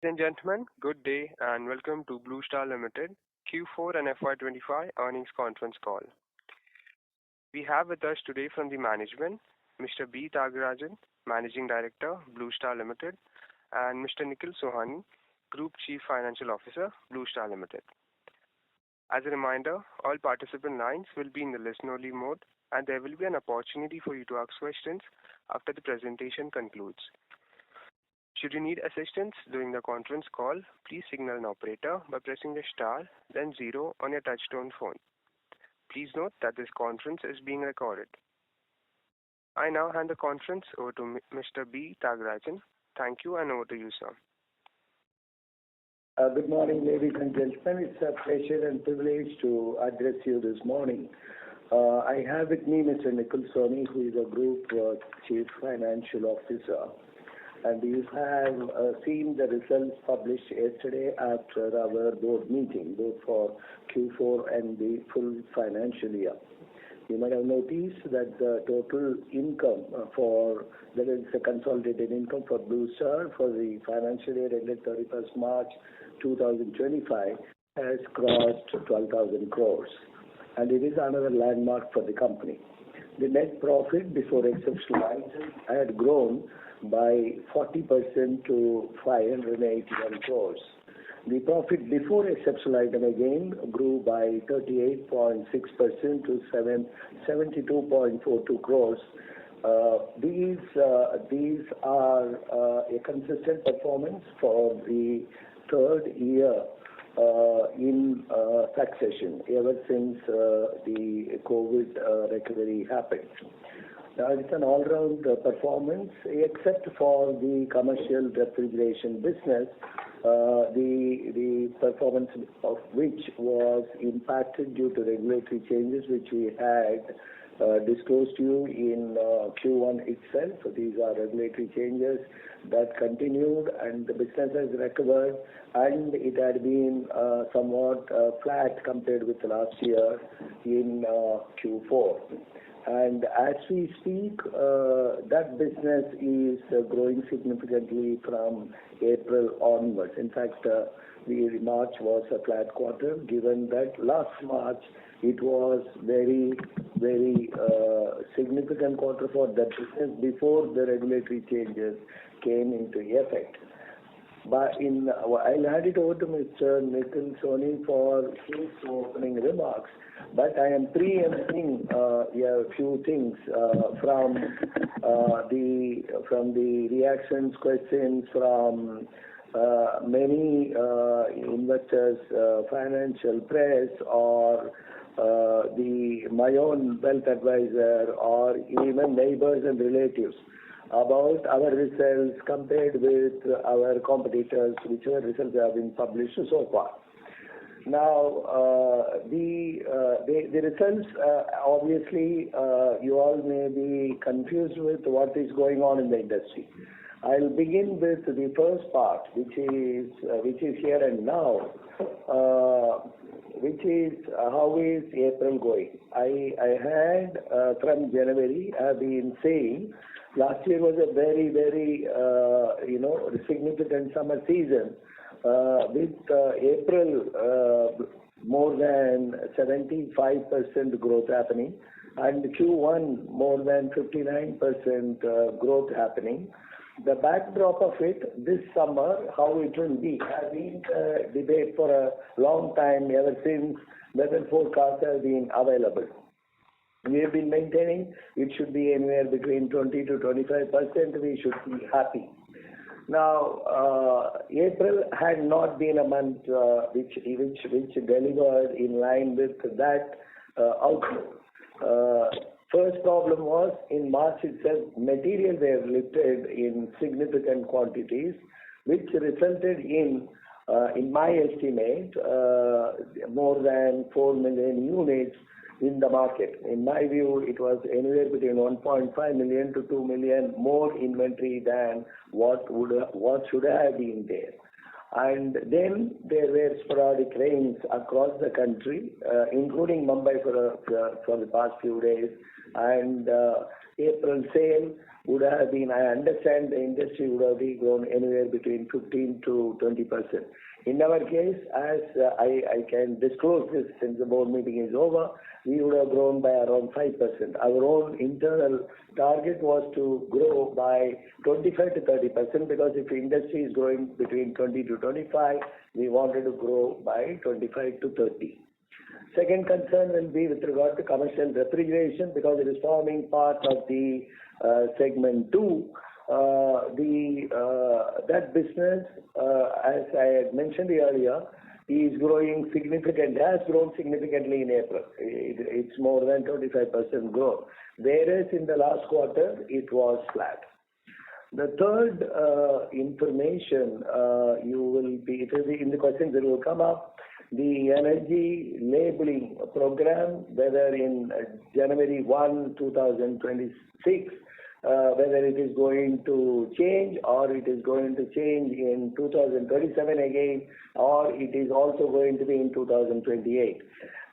Ladies and gentlemen, good day and welcome to Blue Star Limited Q4 and FY25 earnings conference call. We have with us today from the management Mr. B. Thiagarajan, Managing Director, Blue Star Limited, and Mr. Nikhil Sohani, Group Chief Financial Officer, Blue Star Limited. As a reminder, all participant lines will be in the listen-only mode, and there will be an opportunity for you to ask questions after the presentation concludes. Should you need assistance during the conference call, please signal an operator by pressing the star, then 0 on your touchtone phone. Please note that this conference is being recorded. I now hand the conference over to Mr. B. Thiagarajan. Thank you, and over to you, sir. Good morning, ladies and gentlemen. It's a pleasure and privilege to address you this morning. I have with me Mr. Nikhil Sohani, who is a Group Chief Financial Officer. And you have seen the results published yesterday after our board meeting, both for Q4 and the full financial year. You might have noticed that the total income that is the consolidated income for Blue Star for the financial year ended 31st March 2025 has crossed 12,000 crores. And it is another landmark for the company. The net profit before exceptional items had grown by 40% to 581 crores. The profit before exceptional item again grew by 38.6% to 72.42 crores. These are a consistent performance for the third year in succession ever since the COVID recovery happened. It's an all-round performance, except for the commercial refrigeration business, the performance of which was impacted due to regulatory changes which we had disclosed to you in Q1 itself. These are regulatory changes that continued, and the business has recovered, and it had been somewhat flat compared with last year in Q4. And as we speak, that business is growing significantly from April onwards. In fact, the March was a flat quarter, given that last March it was very significant quarter for that business before the regulatory changes came into effect. But I'll hand it over to Mr. Nikhil Sohani for his opening remarks. But I am preempting a few things from the reactions, questions from many investors, financial press, or my own wealth advisor, or even neighbors and relatives about our results compared with our competitors, whichever results have been published so far. Now, the results, obviously, you all may be confused with what is going on in the industry. I'll begin with the first part, which is here and now, which is how is April going. I had from January, I've been saying last year was a very significant summer season. With April more than 75% growth happening, and Q1 more than 59% growth happening. The backdrop of it this summer, how it will be, has been a debate for a long time, ever since weather forecasts have been available. We have been maintaining it should be anywhere between 20 to 25%. We should be happy. Now, April had not been a month which delivered in line with that outlook. First problem was in March itself, material were lifted in significant quantities, which resulted in my estimate, more than 4 million units in the market. In my view, it was anywhere between 1.5 million to 2 million more inventory than what should have been there. And then there were sporadic rains across the country, including Mumbai for the past few days. and April sale would have been, I understand the industry would have been grown anywhere between 15 to 20%. In our case, as I can disclose this since the board meeting is over, we would have grown by around 5%. Our own internal target was to grow by 25 to 30% because if the industry is growing between 20 to 25, we wanted to grow by 25 to 30. Second concern will be with regard to commercial refrigeration because it is forming part of the segment 2. That business, as I had mentioned earlier, is growing significantly, has grown significantly in April. It's more than 25% growth, whereas in the last quarter it was flat. The third information you will be, it will be in the questions that will come up, the energy labeling program, whether in January 1, 2026, whether it is going to change or it is going to change in 2027 again, or it is also going to be in 2028.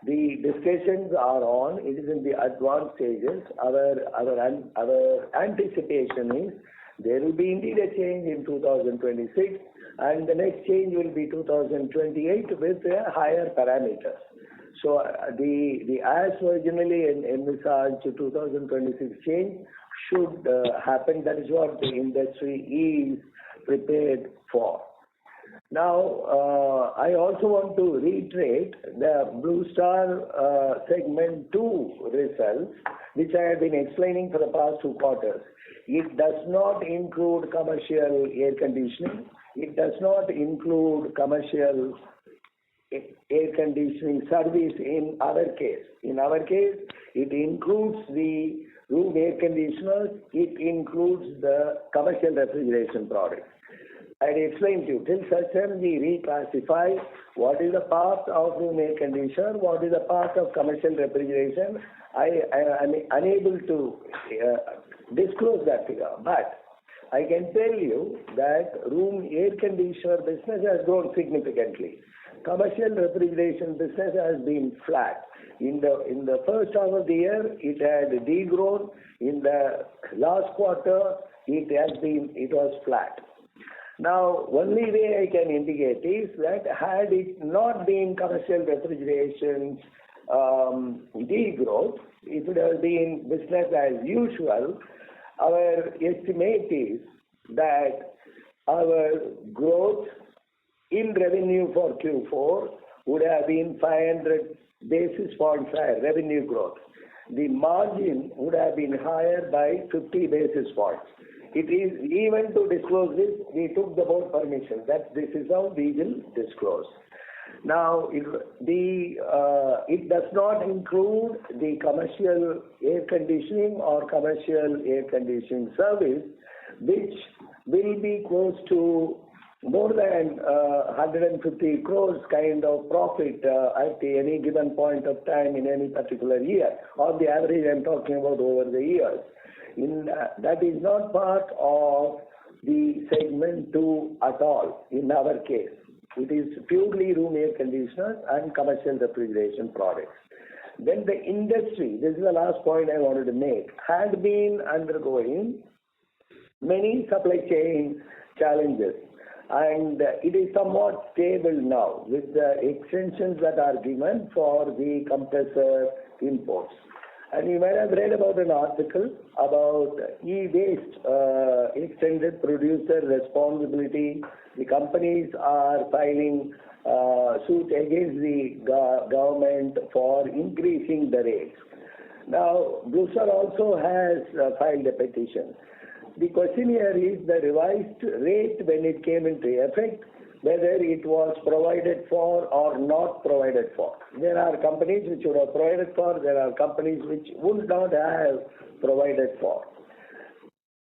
The discussions are on. It is in the advanced stages. Our anticipation is there will be indeed a change in 2026, and the next change will be 2028 with higher parameters. So the as originally envisaged 2026 change should happen. That is what the industry is prepared for. Now, I also want to reiterate the Blue Star segment 2 results, which I have been explaining for the past 2 quarters. It does not include commercial air conditioning. It does not include commercial air conditioning service in our case. In our case, it includes the room air conditioners. It includes the commercial refrigeration products. I explained to you, till such time we reclassify what is the part of room air conditioner, what is the part of commercial refrigeration. I am unable to disclose that figure, but I can tell you that room air conditioner business has grown significantly. Commercial refrigeration business has been flat. In the first half of the year, it had degrown. In the last quarter, it was flat. Now, only way I can indicate is that had it not been commercial refrigeration degrowth, it would have been business as usual. Our estimate is that our growth in revenue for Q4 would have been 500 basis points higher, revenue growth. The margin would have been higher by 50 basis points. It is, even to disclose this, we took the board permission that this is how we will disclose. Now, it does not include the commercial air conditioning or commercial air conditioning service, which will be close to more than 150 crores kind of profit at any given point of time in any particular year. On the average, I'm talking about over the years. That is not part of the segment 2 at all in our case. It is purely room air conditioners and commercial refrigeration products. Then the industry, this is the last point I wanted to make, had been undergoing many supply chain challenges, and it is somewhat stable now with the extensions that are given for the compressor imports. And you might have read about an article about e-waste, extended producer responsibility. The companies are filing suit against the government for increasing the rates. Now, Blue Star also has filed a petition. The question here is the revised rate when it came into effect, whether it was provided for or not provided for. There are companies which would have provided for, there are companies which would not have provided for.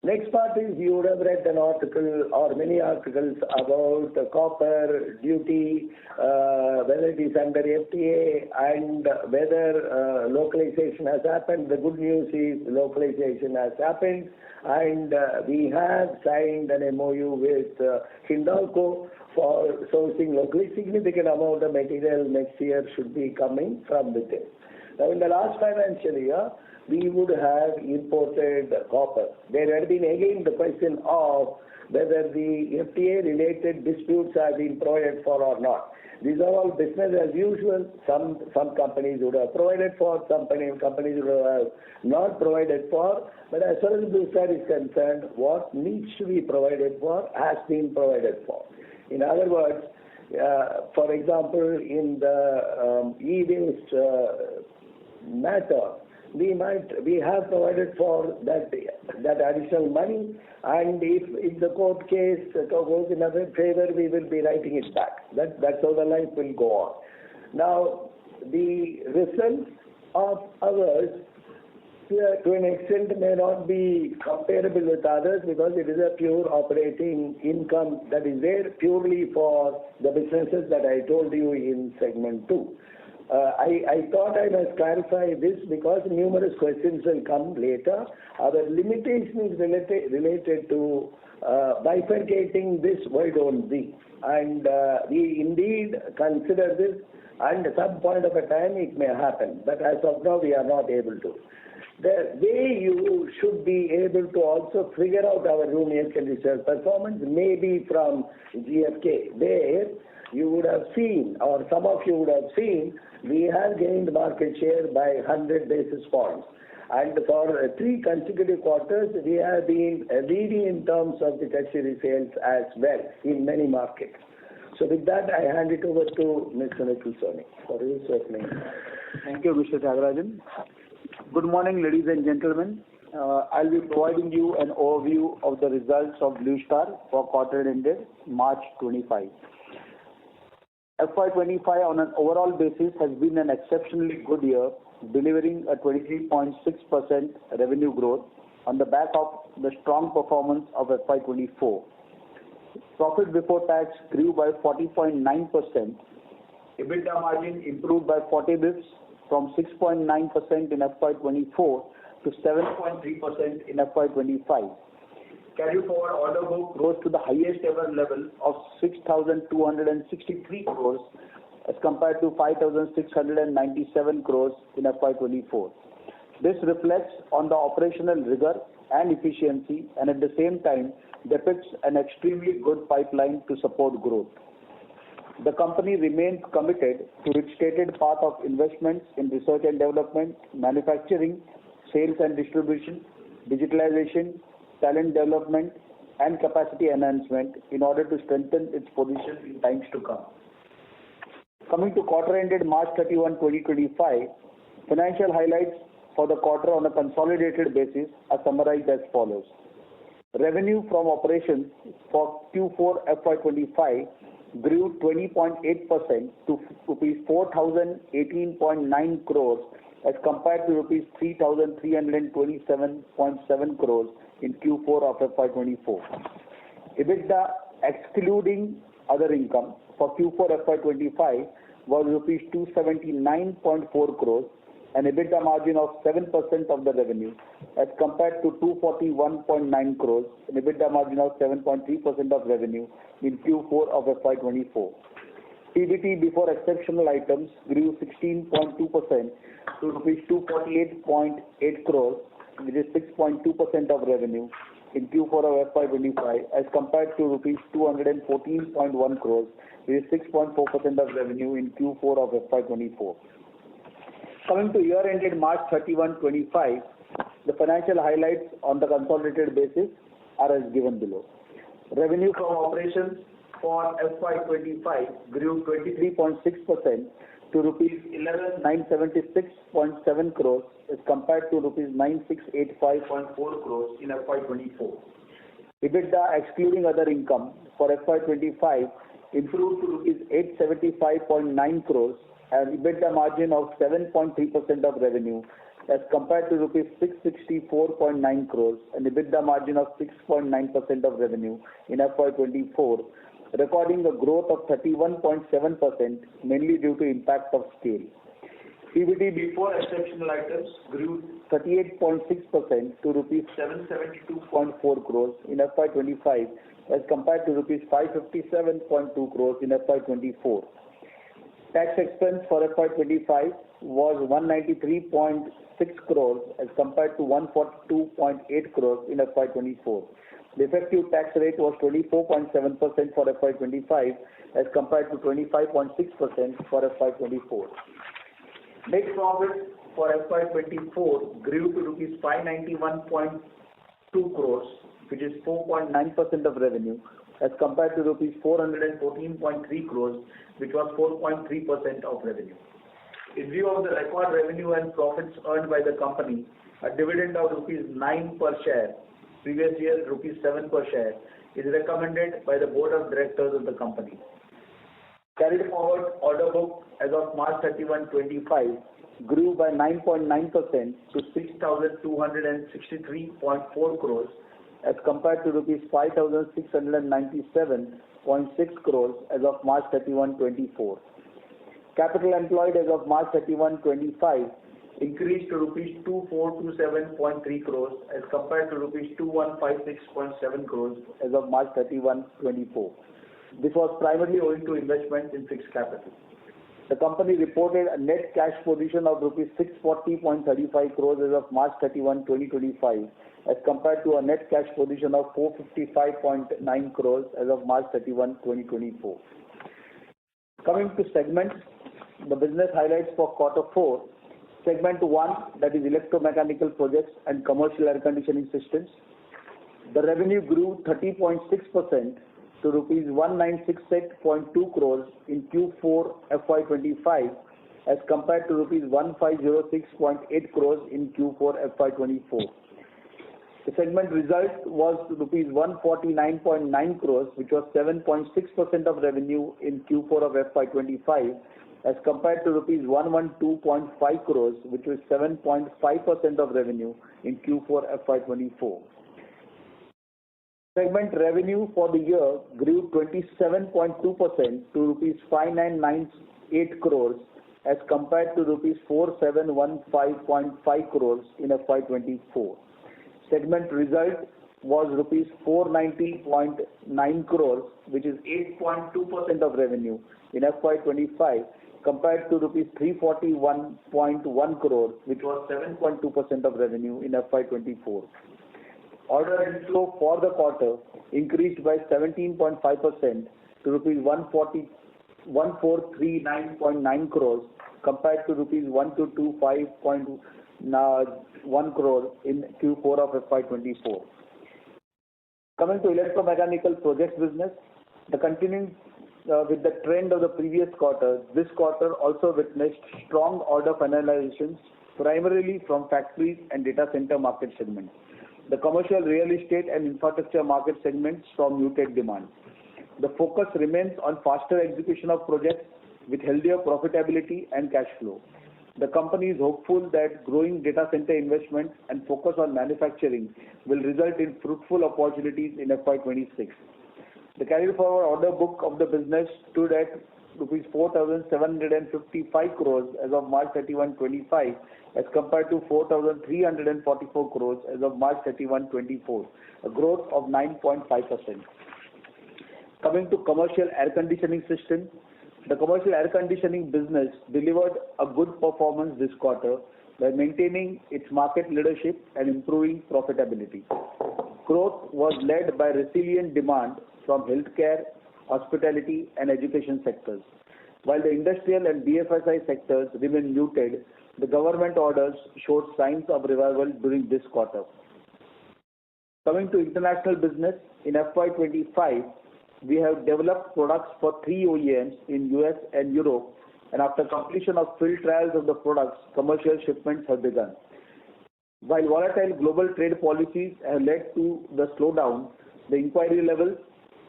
Next part is you would have read an article or many articles about the copper duty, whether it is under FTA and whether localization has happened. The good news is localization has happened, and we have signed an MOU with Hindalco for sourcing locally. Significant amount of material next year should be coming from within. Now, in the last financial year, we would have imported copper. There had been again the question of whether the FTA-related disputes have been provided for or not. These are all business as usual. Some companies would have provided for, some companies would have not provided for. But as far as Blue Star is concerned, what needs to be provided for has been provided for. In other words, for example, in the e-waste matter, we have provided for that additional money, and if the court case goes in our favor, we will be writing it back. That's how the life will go on. Now, the results of ours to an extent may not be comparable with others because it is a pure operating income that is there purely for the businesses that I told you in segment 2. I thought I must clarify this because numerous questions will come later. Our limitation is related to bifurcating this, why don't we? And we indeed consider this, and at some point of a time it may happen. But as of now, we are not able to. The way you should be able to also figure out our room air conditioner performance may be from GFK. There you would have seen, or some of you would have seen, we have gained market share by 100 basis points. And for 3 consecutive quarters, we have been leading in terms of the tertiary sales as well in many markets. So with that, I hand it over to Mr. Nikhil Soni for his opening. Thank you, Mr. Thiagarajan. Good morning, ladies and gentlemen. I'll be providing you an overview of the results of Blue Star for quarter ended March 25. FY25 on an overall basis has been an exceptionally good year, delivering a 23.6% revenue growth on the back of the strong performance of FY24. Profit before tax grew by 40.9%. EBITDA margin improved by 40 bps from 6.9% in FY24 to 7.3% in FY25. Carry forward order book rose to the highest ever level of 6,263 crores as compared to 5,697 crores in FY24. This reflects on the operational rigor and efficiency, and at the same time depicts an extremely good pipeline to support growth. The company remains committed to its stated path of investments in research and development, manufacturing, sales and distribution, digitalization, talent development, and capacity enhancement in order to strengthen its position in times to come. Coming to quarter ended March 31, 2025, financial highlights for the quarter on a consolidated basis are summarized as follows. Revenue from operations for Q4FY25 grew 20.8% to rupees 4,018.9 crores as compared to rupees 3,327.7 crores in Q4 of FY24. EBITDA excluding other income for Q4 FY25 was rupees 279.4 crores, an EBITDA margin of 7% of the revenue as compared to 241.9 crores, an EBITDA margin of 7.3% of revenue in Q4 of FY24. PBT before exceptional items grew 16.2% to rupees 248.8 crores, which is 6.2% of revenue in Q4 of FY25 as compared to rupees 214.1 crores, which is 6.4% of revenue in Q4 of FY24. Coming to year ended March 31, 25, the financial highlights on the consolidated basis are as given below. Revenue from operations for FY25 grew 23.6% to rupees 11,976.7 crores as compared to rupees 9,685.4 crores in FY24. EBITDA excluding other income for FY25 improved to rupees 875.9 crores and EBITDA margin of 7.3% of revenue as compared to rupees 664.9 crores and EBITDA margin of 6.9% of revenue in FY24, recording a growth of 31.7% mainly due to impact of scale. PBT before exceptional items grew 38.6% to rupees 772.4 crores in FY25 as compared to rupees 557.2 crores in FY24. Tax expense for FY25 was 193.6 crores as compared to 142.8 crores in FY24. The effective tax rate was 24.7% for FY25 as compared to 25.6% for FY24. Net profit for FY24 grew to rupees 591.2 crores, which is 4.9% of revenue, as compared to rupees 414.3 crores, which was 4.3% of revenue. In view of the record revenue and profits earned by the company, a dividend of rupees 9 per share, previous year rupees 7 per share, is recommended by the Board of Directors of the company. Carried forward order book as of March 31, 2025 grew by 9.9% to 6,263.4 crores as compared to rupees 5,697.6 crores as of March 31, 2024. Capital employed as of March 31, 2025 increased to rupees 2427.3 crores as compared to rupees 2156.7 crores as of March 31, 2024. This was primarily owing to investments in fixed capital. The company reported a net cash position of rupees 640.35 crores as of March 31, 2025, as compared to a net cash position of 455.9 crores as of March 31, 2024. Coming to segments, the business highlights for Q4. Segment 1, that is electromechanical projects and commercial air conditioning systems. The revenue grew 30.6% to rupees 1968.2 crores in Q4 FY25 as compared to rupees 1506.8 crores in Q4 FY24. The segment result was rupees 149.9 crores, which was 7.6% of revenue in Q4 of FY25 as compared to rupees 112.5 crores, which was 7.5% of revenue in Q4 FY24. Segment revenue for the year grew 27.2% to rupees 5998 crores as compared to rupees 4715.5 crores in FY24. Segment result was rupees 490.9 crores, which is 8.2% of revenue in FY25 compared to rupees 341.1 crores, which was 7.2% of revenue in FY24. Order inflow for the quarter increased by 17.5% to rupees 1439.9 crores compared to rupees 1225.1 crores in Q4 of FY24. Coming to electromechanical projects business, the continuing with the trend of the previous quarter, this quarter also witnessed strong order finalizations primarily from factories and data center market segments. The commercial real estate and infrastructure market segments saw muted demand. The focus remains on faster execution of projects with healthier profitability and cash flow. The company is hopeful that growing data center investments and focus on manufacturing will result in fruitful opportunities in FY26. The carried forward order book of the business stood at rupees 4,755 crores as of March 31, 25 as compared to 4,344 crores as of March 31, 24, a growth of 9.5%. Coming to commercial air conditioning system, the commercial air conditioning business delivered a good performance this quarter by maintaining its market leadership and improving profitability. Growth was led by resilient demand from healthcare, hospitality and education sectors. While the industrial and BFSI sectors remain muted, the government orders showed signs of revival during this quarter. Coming to international business, in FY25, we have developed products for 3 OEMs in US and Europe, and after completion of field trials of the products, commercial shipments have begun. While volatile global trade policies have led to the slowdown, the inquiry levels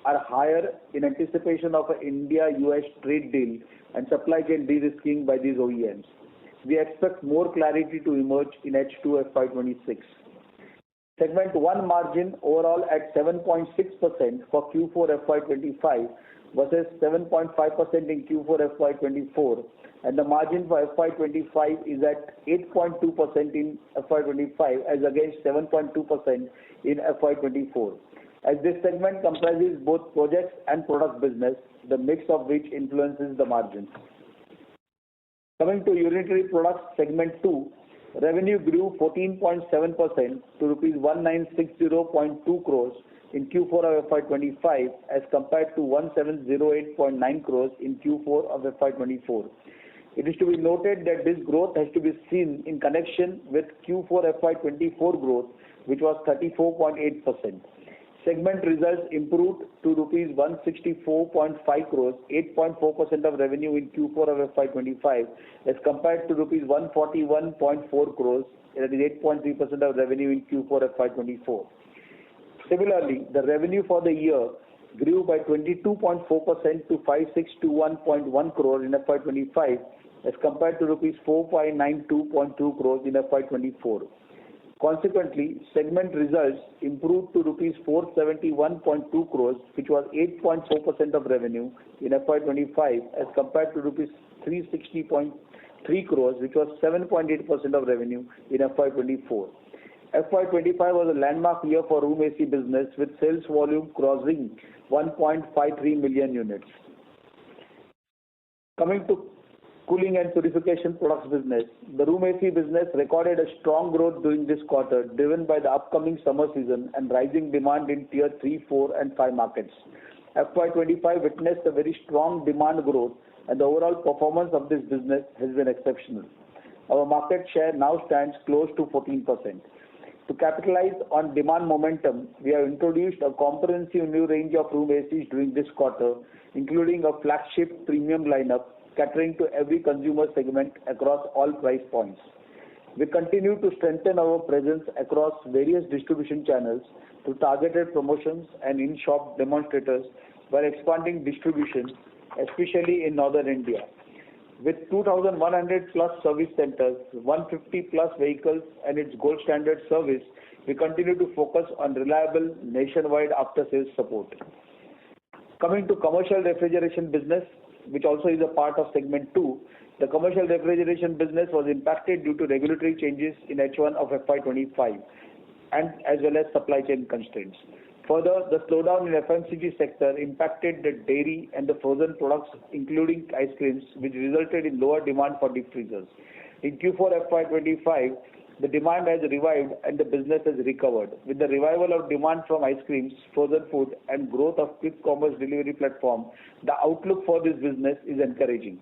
are higher in anticipation of an India-US trade deal and supply chain de-risking by these OEMs. We expect more clarity to emerge in H2 FY26. Segment 1 margin overall at 7.6% for Q4 FY25 versus 7.5% in Q4 FY24, and the margin for FY25 is at 8.2% in FY25 as against 7.2% in FY24. As this segment comprises both projects and product business, the mix of which influences the margins. Coming to unitary products segment 2, revenue grew 14.7% to rupees 1960.2 crores in Q4 of FY25 as compared to 1708.9 crores in Q4 of FY24. It is to be noted that this growth has to be seen in connection with Q4 FY24 growth, which was 34.8%. Segment results improved to rupees 164.5 crores, 8.4% of revenue in Q4 of FY25 as compared to rupees 141.4 crores, that is 8.3% of revenue in Q4 FY24. Similarly, the revenue for the year grew by 22.4% to 5621.1 crores in FY25 as compared to rupees 4592.2 crores in FY24. Consequently, segment results improved to rupees 471.2 crores, which was 8.4% of revenue in FY25 as compared to rupees 360.3 crores, which was 7.8% of revenue in FY24. FY25 was a landmark year for room AC business with sales volume crossing 1.53 million units. Coming to cooling and purification products business, the room AC business recorded a strong growth during this quarter, driven by the upcoming summer season and rising demand in tier 3, 4 and 5 markets. FY25 witnessed a very strong demand growth and the overall performance of this business has been exceptional. Our market share now stands close to 14%. To capitalize on demand momentum, we have introduced a comprehensive new range of room ACs during this quarter, including a flagship premium lineup catering to every consumer segment across all price points. We continue to strengthen our presence across various distribution channels through targeted promotions and in-shop demonstrators while expanding distribution, especially in northern India. With 2,100 plus service centers, 150 plus vehicles and its gold standard service, we continue to focus on reliable nationwide after-sales support. Coming to commercial refrigeration business, which also is a part of segment 2, the commercial refrigeration business was impacted due to regulatory changes in H1 of FY25 and as well as supply chain constraints. Further, the slowdown in FMCG sector impacted the dairy and the frozen products, including ice creams, which resulted in lower demand for deep freezers. In Q4 FY25, the demand has revived and the business has recovered. With the revival of demand from ice creams, frozen food and growth of quick commerce delivery platform, the outlook for this business is encouraging.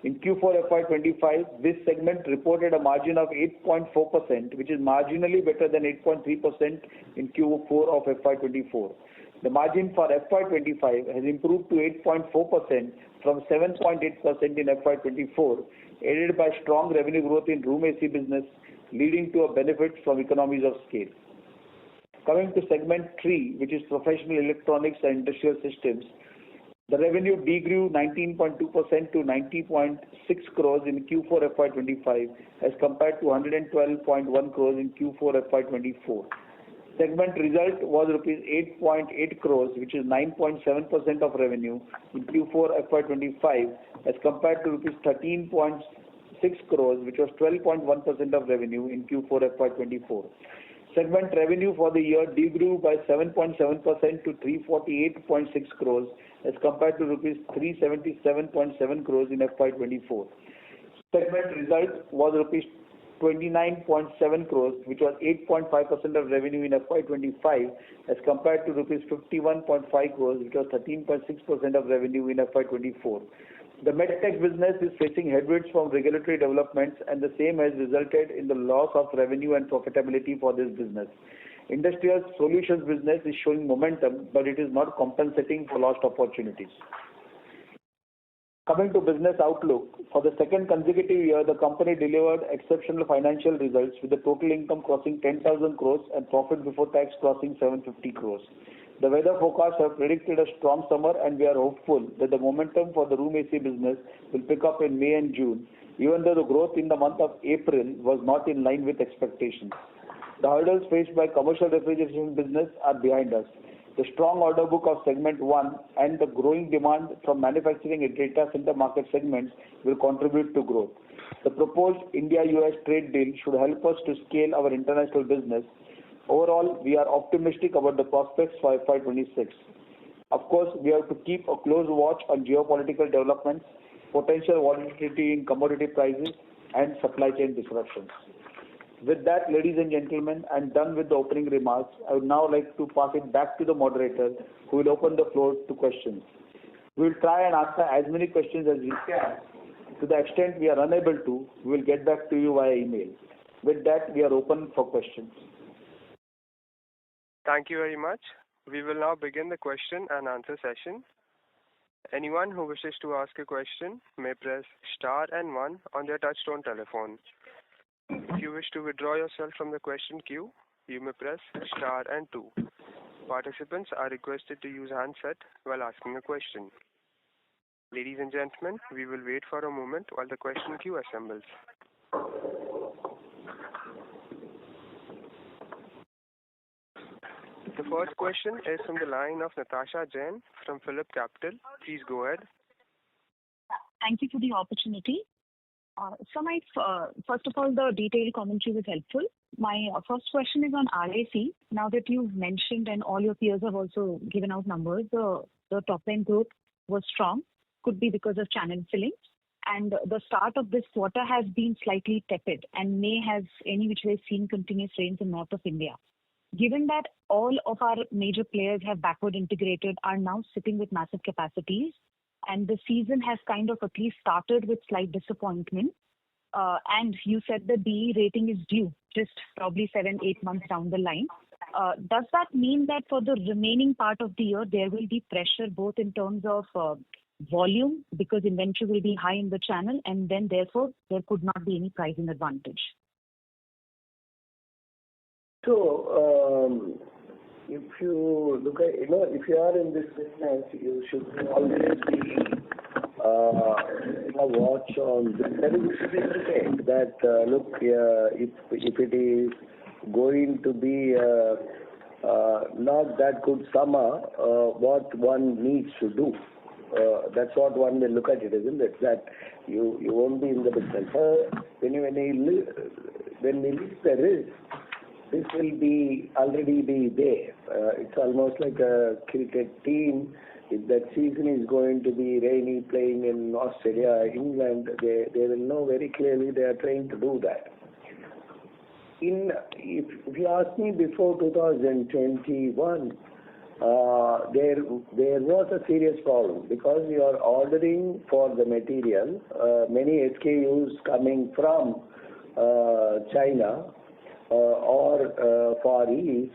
In Q4 FY25, this segment reported a margin of 8.4%, which is marginally better than 8.3% in Q4 of FY24. The margin for FY25 has improved to 8.4% from 7.8% in FY24, aided by strong revenue growth in room AC business, leading to a benefit from economies of scale. Coming to segment 3, which is professional electronics and industrial systems, the revenue degrew 19.2% to 90.6 crores in Q4 FY25 as compared to 112.1 crores in Q4 FY24. Segment result was rupees 8.8 crores, which is 9.7% of revenue in Q4 FY25 as compared to rupees 13.6 crores, which was 12.1% of revenue in Q4 FY24. Segment revenue for the year degrew by 7.7% to 348.6 crores as compared to rupees 377.7 crores in FY24. Segment result was rupees 29.7 crores, which was 8.5% of revenue in FY25 as compared to rupees 51.5 crores, which was 13.6% of revenue in FY24. The medtech business is facing headwinds from regulatory developments and the same has resulted in the loss of revenue and profitability for this business. Industrial solutions business is showing momentum, but it is not compensating for lost opportunities. Coming to business outlook, for the second consecutive year, the company delivered exceptional financial results with the total income crossing 10,000 crores and profit before tax crossing 750 crores. The weather forecasts have predicted a strong summer and we are hopeful that the momentum for the room AC business will pick up in May and June, even though the growth in the month of April was not in line with expectations. The hurdles faced by commercial refrigeration business are behind us. The strong order book of segment 1 and the growing demand from manufacturing and data center market segments will contribute to growth. The proposed India-US trade deal should help us to scale our international business. Overall, we are optimistic about the prospects for FY26. Of course, we have to keep a close watch on geopolitical developments. potential volatility in commodity prices, and supply chain disruptions. With that, ladies and gentlemen, I'm done with the opening remarks. I would now like to pass it back to the moderator, who will open the floor to questions. We will try and answer as many questions as we can. To the extent we are unable to, we will get back to you via email. With that, we are open for questions. Thank you very much. We will now begin the question and answer session. Anyone who wishes to ask a question may press star and 1 on their touchtone telephone. If you wish to withdraw yourself from the question queue, you may press star and 2. Participants are requested to use handset while asking a question. Ladies and gentlemen, we will wait for a moment while the question queue assembles. The first question is from the line of Natasha Jain from Phillip Capital. Please go ahead. Thank you for the opportunity. So my first of all, the detailed commentary was helpful. My first question is on RAC. Now that you've mentioned and all your peers have also given out numbers, the top line growth was strong, could be because of channel filling. And the start of this quarter has been slightly tepid, and May has any which way seen continuous rains in north of India. Given that all of our major players have backward integrated, are now sitting with massive capacities, and the season has kind of at least started with slight disappointment, and you said the BE rating is due just probably 7-8 months down the line. Does that mean that for the remaining part of the year, there will be pressure both in terms of volume, because inventory will be high in the channel, and then therefore there could not be any pricing advantage? So, if you look at, if you are in this business, you should always be watch on this. That is significant that, look, if it is going to be not that good summer, what one needs to do. That's what one will look at it, isn't it? That you won't be in the business. When we list the risk, this will already be there. It's almost like a cricket team. If that season is going to be rainy, playing in Australia, England, they will know very clearly they are trying to do that. If you ask me, before 2021, there was a serious problem because you are ordering for the material, many SKUs coming from China or Far East,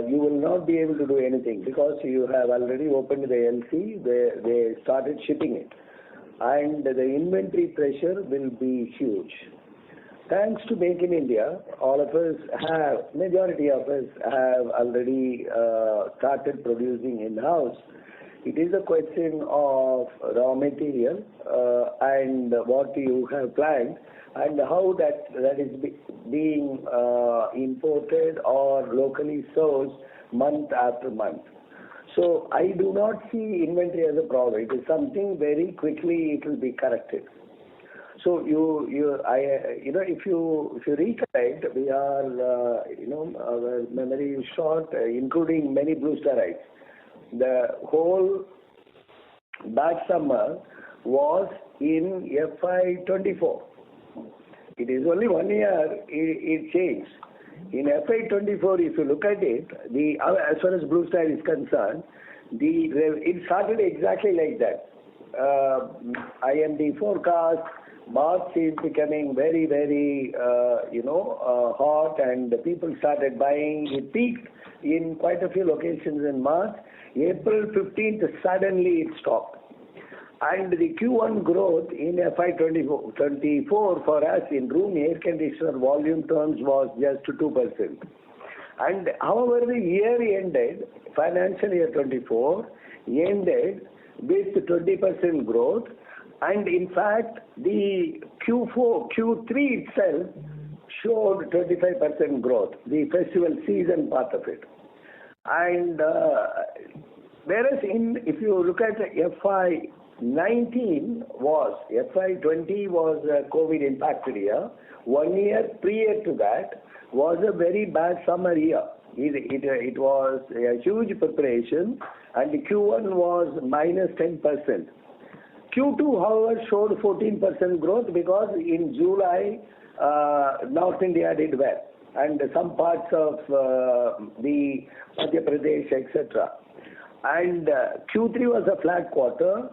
you will not be able to do anything because you have already opened the LC, they started shipping it. And the inventory pressure will be huge. Thanks to Make in India, majority of us have already started producing in-house. It is a question of raw material and what you have planned and how that is being imported or locally sourced month after month. So I do not see inventory as a problem. It is something very quickly it will be corrected. So if you recollect, we are our memory is short, including many blue star rights. The whole bad summer was in FY24. It is only 1 year it changed. In FY24, if you look at it, as far as blue star is concerned, it started exactly like that. IMD forecast. March is becoming very, very, hot, and people started buying. It peaked in quite a few locations in March. April 15th, suddenly it stopped. And the Q1 growth in FY24 for us in room air conditioner volume terms was just 2%. And however, the year ended, financial year 24, ended with 20% growth. And in fact, the Q3 itself showed 25% growth, the festival season part of it. And whereas if you look at FY20 was a COVID impacted year. 1 year prior to that was a very bad summer year. It was a huge preparation, and the Q1 was minus 10%. Q2, however, showed 14% growth because in July, North India did well, and some parts of the Madhya Pradesh, etc. And Q3 was a flat quarter.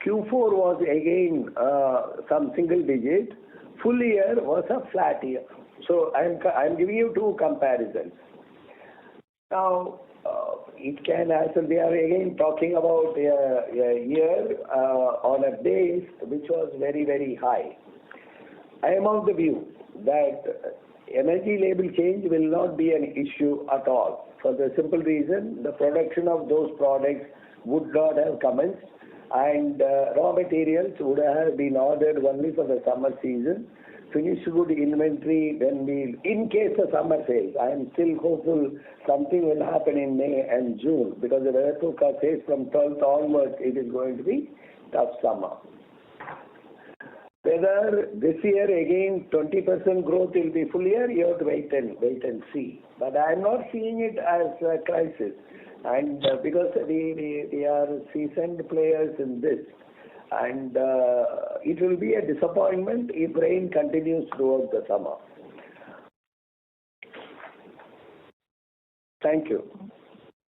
Q4 was again some single digit. Full year was a flat year. So I'm giving you two comparisons. Now, it can, as we are again talking about a year on a base which was very, very high. I am of the view that energy label change will not be an issue at all, for the simple reason the production of those products would not have commenced, and raw materials would have been ordered only for the summer season. Finished good inventory, then in case of summer sales, I am still hopeful something will happen in May and June, because the weather forecast says from 12th onwards it is going to be tough summer. Whether this year again 20% growth will be full year, you have to wait and see. But I am not seeing it as a crisis, and because we are seasoned players in this, and it will be a disappointment if rain continues throughout the summer. Thank you.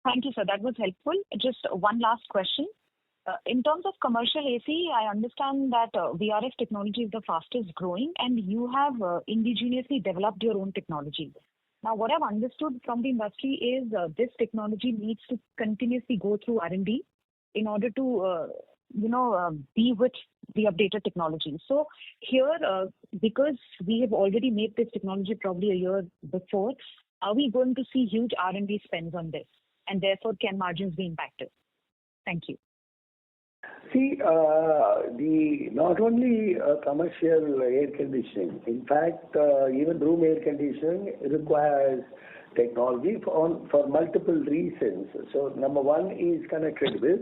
Thank you, sir. That was helpful. Just one last question. In terms of commercial AC, I understand that VRF technology is the fastest growing, and you have indigenously developed your own technology. Now, what I've understood from the industry is this technology needs to continuously go through R&D in order to be with the updated technology. So here, because we have already made this technology probably a year before, are we going to see huge R&D spends on this? And therefore, can margins be impacted? Thank you. See, not only commercial air conditioning, in fact, even room air conditioning requires technology for multiple reasons. So number one is connected with,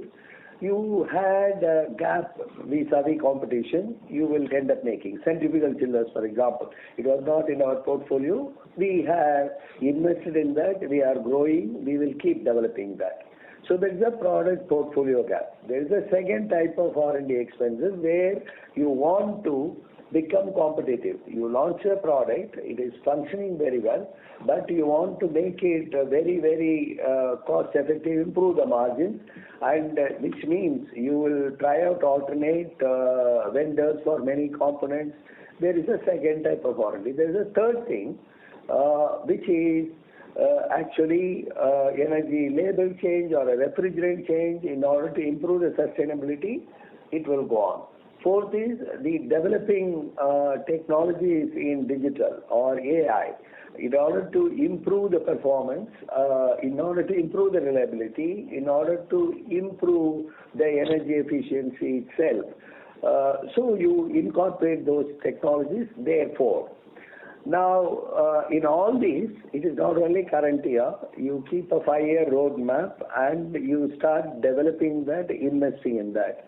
you had a gap vis-a-vis competition, you will end up making centrifugal chillers, for example. It was not in our portfolio. We have invested in that. We are growing. We will keep developing that. So there is a product portfolio gap. There is a second type of R&D expenses where you want to become competitive. You launch a product, it is functioning very well, but you want to make it very, very cost effective, improve the margins, and which means you will try out alternate vendors for many components. There is a second type of R&D. There is a third thing, which is actually energy label change or a refrigerant change in order to improve the sustainability. It will go on. Fourth is the developing technologies in digital or AI in order to improve the performance, in order to improve the reliability, in order to improve the energy efficiency itself. So you incorporate those technologies therefore. Now, in all these, it is not only current year, you keep a 5-year roadmap and you start developing that, investing in that.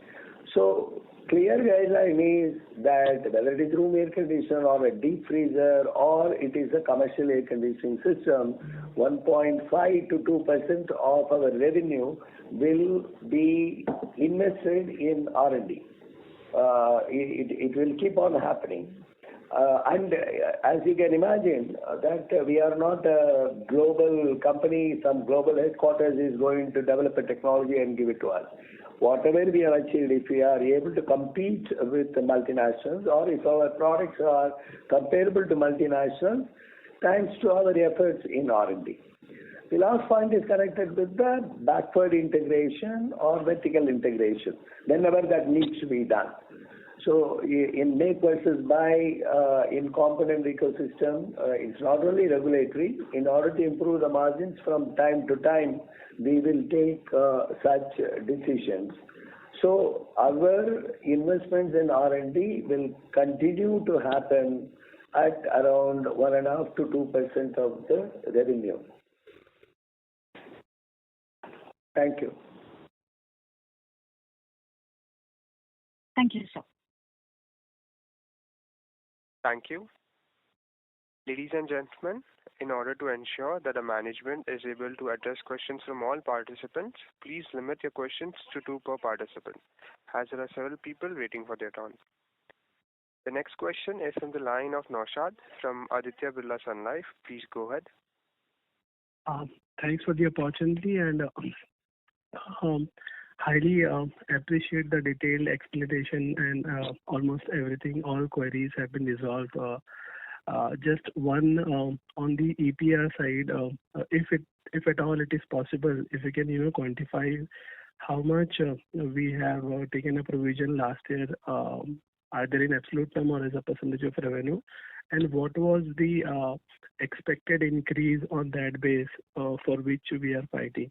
So clear guideline is that whether it is room air conditioner or a deep freezer or it is a commercial air conditioning system, 1.5 to 2% of our revenue will be invested in R&D. It will keep on happening. And as you can imagine, that we are not a global company, some global headquarters is going to develop a technology and give it to us. Whatever we have achieved, if we are able to compete with the multinationals or if our products are comparable to multinationals, thanks to our efforts in R&D. The last point is connected with the backward integration or vertical integration, whenever that needs to be done. So in make versus buy, in component ecosystem, it's not only regulatory. In order to improve the margins from time to time, we will take such decisions. So our investments in R&D will continue to happen at around 1.5 to 2% of the revenue. Thank you. Thank you, sir. Thank you. Ladies and gentlemen, in order to ensure that the management is able to address questions from all participants, please limit your questions to two per participant, as there are several people waiting for their turn. The next question is from the line of Naushad from Aditya Birla Sun Life. Please go ahead. Thanks for the opportunity and highly appreciate the detailed explanation and almost everything, all queries have been resolved. Just one on the EPR side, if at all it is possible, if you can quantify how much we have taken a provision last year, either in absolute term or as a percentage of revenue, and what was the expected increase on that base for which we are fighting?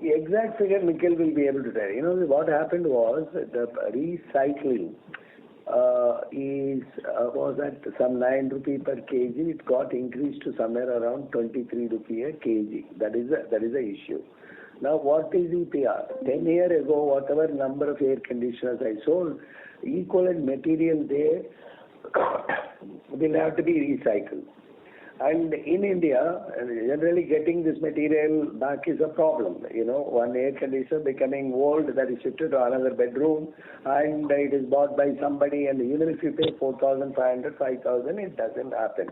The exact figure Nikhil will be able to tell. What happened was the recycling was at some 9 rupee per kg. It got increased to somewhere around 23 rupee a kg. That is the issue. Now, what is EPR? 10 years ago, whatever number of air conditioners I sold, equivalent material there will have to be recycled. And in India, generally getting this material back is a problem. One air conditioner becoming old, that is shifted to another bedroom, and it is bought by somebody, and even if you pay 4,500, 5,000, it doesn't happen.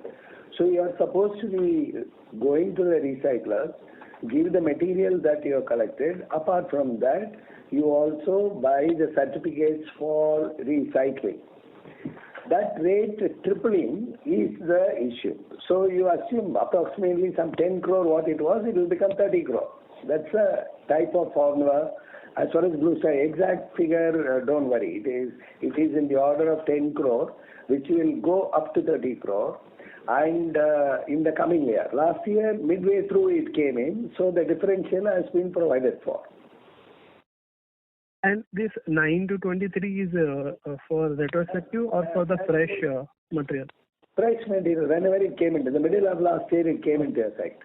So you are supposed to be going to the recyclers, give the material that you have collected. Apart from that, you also buy the certificates for recycling. That rate tripling is the issue. So you assume approximately some 10 crore what it was, it will become 30 crore. That's a type of formula. As far as Blue Star, exact figure, don't worry. It is in the order of 10 crore, which will go up to 30 crore. And in the coming year. Last year, midway through it came in, so the differential has been provided for. And this 9 to 23 is for retrospective or for the fresh material? Fresh material. Whenever it came into the middle of last year, it came into effect.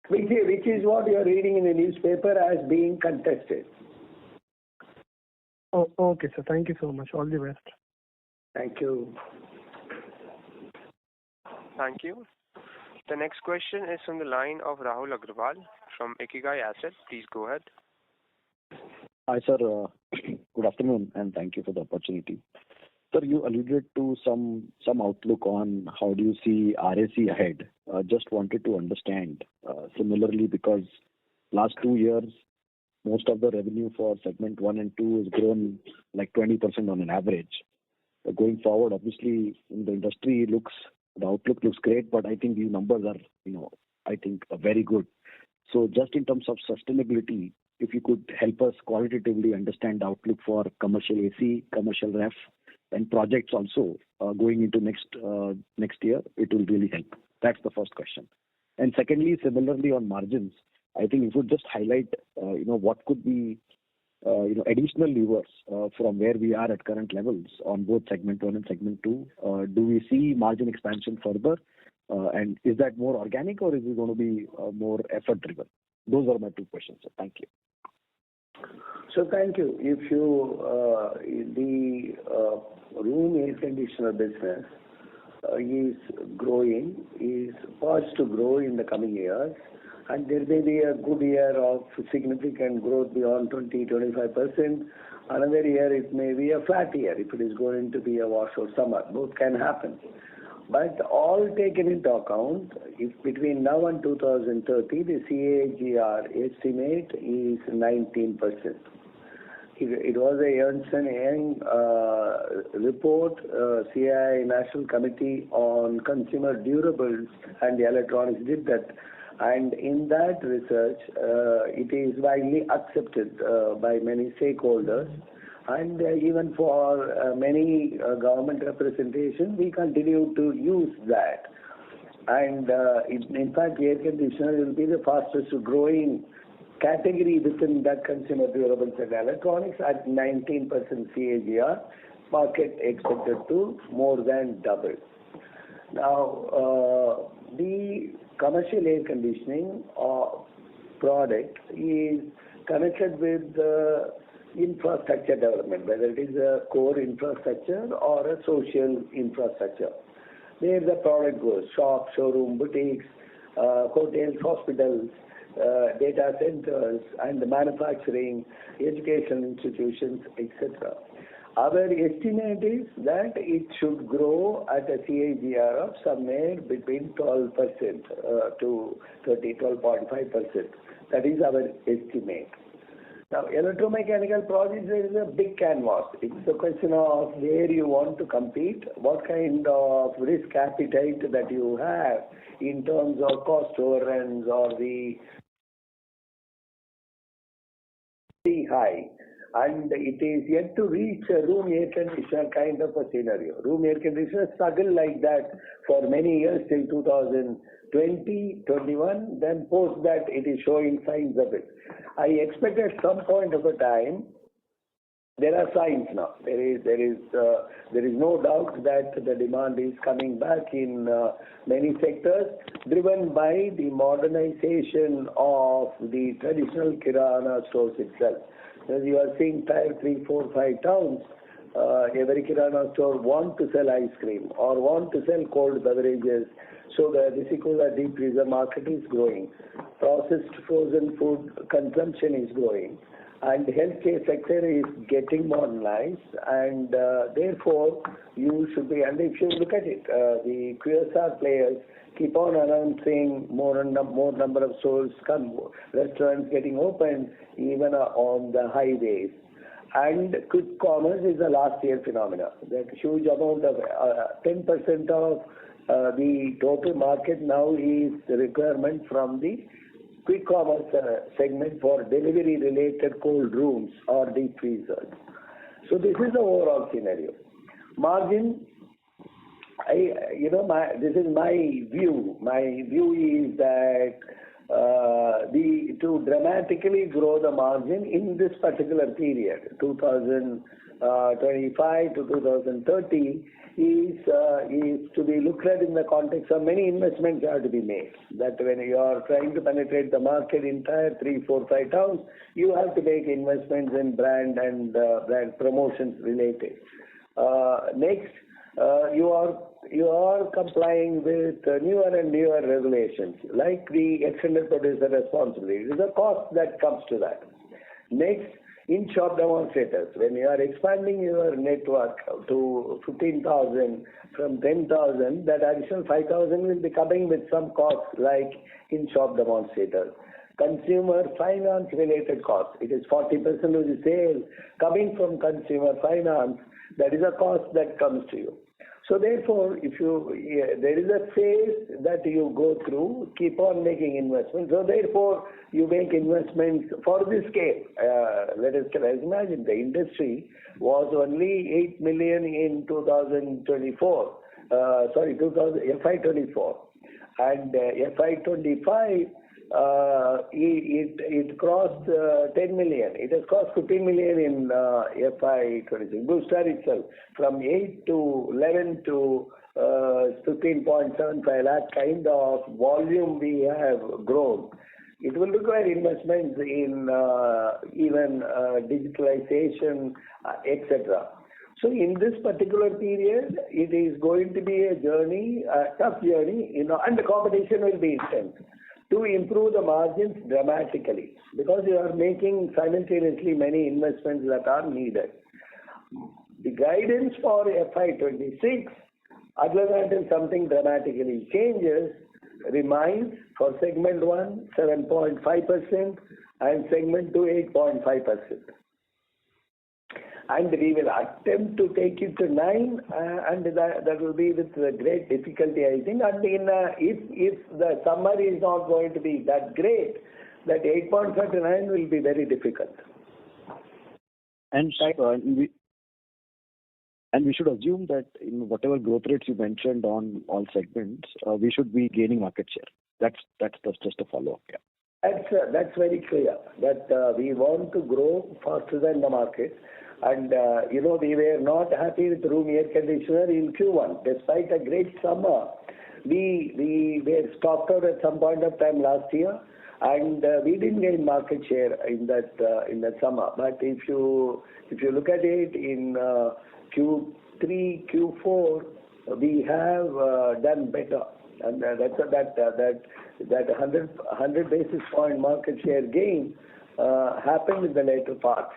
Which is what you are reading in the newspaper as being contested. Oh, okay, sir. Thank you so much. All the best. Thank you. Thank you. The next question is from the line of Rahul Agrawal from Ikigai Asset. Please go ahead. Hi, sir. Good afternoon, and thank you for the opportunity. Sir, you alluded to some outlook on how do you see RAC ahead. Just wanted to understand similarly, because last 2 years, most of the revenue for segment 1 and 2 has grown like 20% on an average. Going forward, obviously, in the industry, the outlook looks great, but I think these numbers are, I think very good. So just in terms of sustainability, if you could help us qualitatively understand the outlook for commercial AC, commercial ref, and projects also going into next year, it will really help. That's the first question. And secondly, similarly on margins, I think you could just highlight, what could be, additional levers from where we are at current levels on both segment 1 and segment 2. Do we see margin expansion further? And is that more organic or is it going to be more effort driven? Those are my two questions, sir. Thank you. So thank you. If the room air conditioner business is growing, is poised to grow in the coming years, and there may be a good year of significant growth beyond 20-25%. Another year it may be a flat year if it is going to be a wash or summer. Both can happen. But all taken into account, if between now and 2030, the CAGR estimate is 19%. It was a Ernst & Young report, CII National Committee on Consumer Durables and Electronics did that. And in that research, it is widely accepted by many stakeholders. And even for many government representation, we continue to use that. And in fact, air conditioner will be the fastest growing category within that consumer durables and electronics at 19% CAGR. Market expected to more than double. Now, the commercial air conditioning product is connected with infrastructure development, whether it is a core infrastructure or a social infrastructure. where the product goes: shop, showroom, boutiques, hotels, hospitals, data centers, and manufacturing, educational institutions, etc. Our estimate is that it should grow at a CAGR of somewhere between 12% to 12.5%. That is our estimate. Now, electromechanical projects, there is a big canvas. It's a question of where you want to compete, what kind of risk appetite that you have in terms of cost overruns or the high. And it is yet to reach a room air conditioner kind of a scenario. Room air conditioner struggled like that for many years till 2020, 21. Then post that, it is showing signs of it. I expect at some point of a time, there are signs now. There is no doubt that the demand is coming back in many sectors, driven by the modernization of the traditional kirana stores itself. As you are seeing tier 3, 4, 5 towns, every kirana store want to sell ice cream or want to sell cold beverages. So the Risikola deep freezer market is growing. Processed frozen food consumption is growing. And the healthcare sector is getting modernized, and therefore you should be. And if you look at it, the QSR players keep on announcing more number of stores, restaurants getting open even on the highways. And quick commerce is a last year phenomenon. That huge amount of 10% of the total market now is the requirement from the quick commerce segment for delivery related cold rooms or deep freezers. So this is the overall scenario. Margin, this is my view. My view is that to dramatically grow the margin in this particular period, 2025 to 2030, is to be looked at in the context of many investments have to be made. That when you are trying to penetrate the market in tier 3, 4, 5 towns, you have to make investments in brand and brand promotions related. Next, you are complying with newer and newer regulations, like the extended producer responsibility. There is a cost that comes to that. Next, in-shop demonstrators. When you are expanding your network to 15,000 from 10,000, that additional 5,000 will be coming with some costs like in-shop demonstrators. Consumer finance related costs. It is 40% of the sale coming from consumer finance. That is a cost that comes to you. So therefore, there is a phase that you go through, keep on making investments. So therefore, you make investments for this scale. Let us imagine the industry was only 8 million in 2024. FY24, and FY25. It crossed 10 million. It has crossed 15 million in FY26. Blue Star itself, from 8 to 11 to 15.75 lakh kind of volume we have grown. It will require investments in even digitalization, etc. So in this particular period, it is going to be a journey, a tough journey, and the competition will be intense, to improve the margins dramatically, because you are making simultaneously many investments that are needed. The guidance for FY26, other than something dramatically changes, remains for segment 1, 7.5%, and segment 2, 8.5%. And we will attempt to take it to 9, and that will be with great difficulty, I think. And if the summer is not going to be that great, that 8.5 to 9 will be very difficult. And we should assume that in whatever growth rates you mentioned on all segments, we should be gaining market share. That's just a follow-up. Yeah. That's very clear. That we want to grow faster than the market. And, we were not happy with room air conditioner in Q1. Despite a great summer, we were stocked out at some point of time last year, and we didn't gain market share in that summer. But if you look at it in Q3, Q4, we have done better. And that 100 basis point market share gain happened in the later part.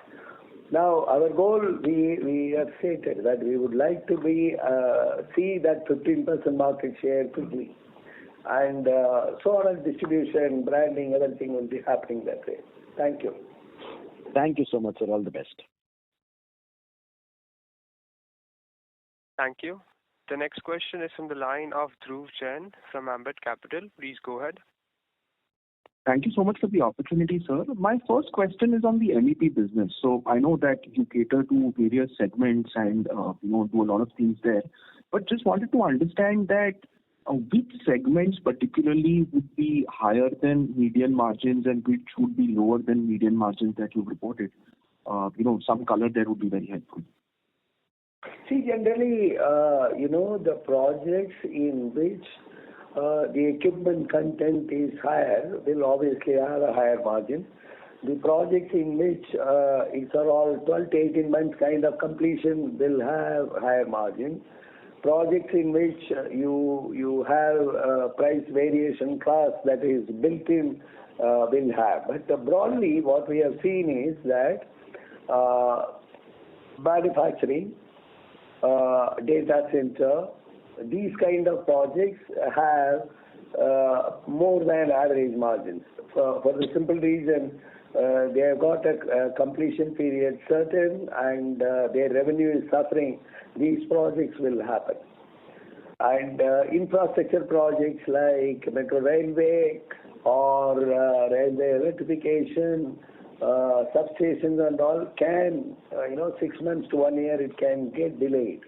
Now, our goal, we have stated that we would like to see that 15% market share quickly. And so on, distribution, branding, everything will be happening that way. Thank you. Thank you so much, sir. All the best. Thank you. The next question is from the line of Dhruv Jain from Ambit Capital. Please go ahead. Thank you so much for the opportunity, sir. My first question is on the MEP business. So I know that you cater to various segments and do a lot of things there, but just wanted to understand that which segments particularly would be higher than median margins and which would be lower than median margins that you've reported. Some color there would be very helpful. See, generally, the projects in which the equipment content is higher will obviously have a higher margin. The projects in which it's around 12 to 18 months kind of completion will have higher margin. Projects in which you have price variation clause that is built in will have. But broadly, what we have seen is that manufacturing, data center, these kind of projects have more than average margins. For the simple reason, they have got a completion period certain and their revenue is suffering. These projects will happen. And infrastructure projects like metro railway or railway electrification, substations and all can, 6 months to 1 year, it can get delayed.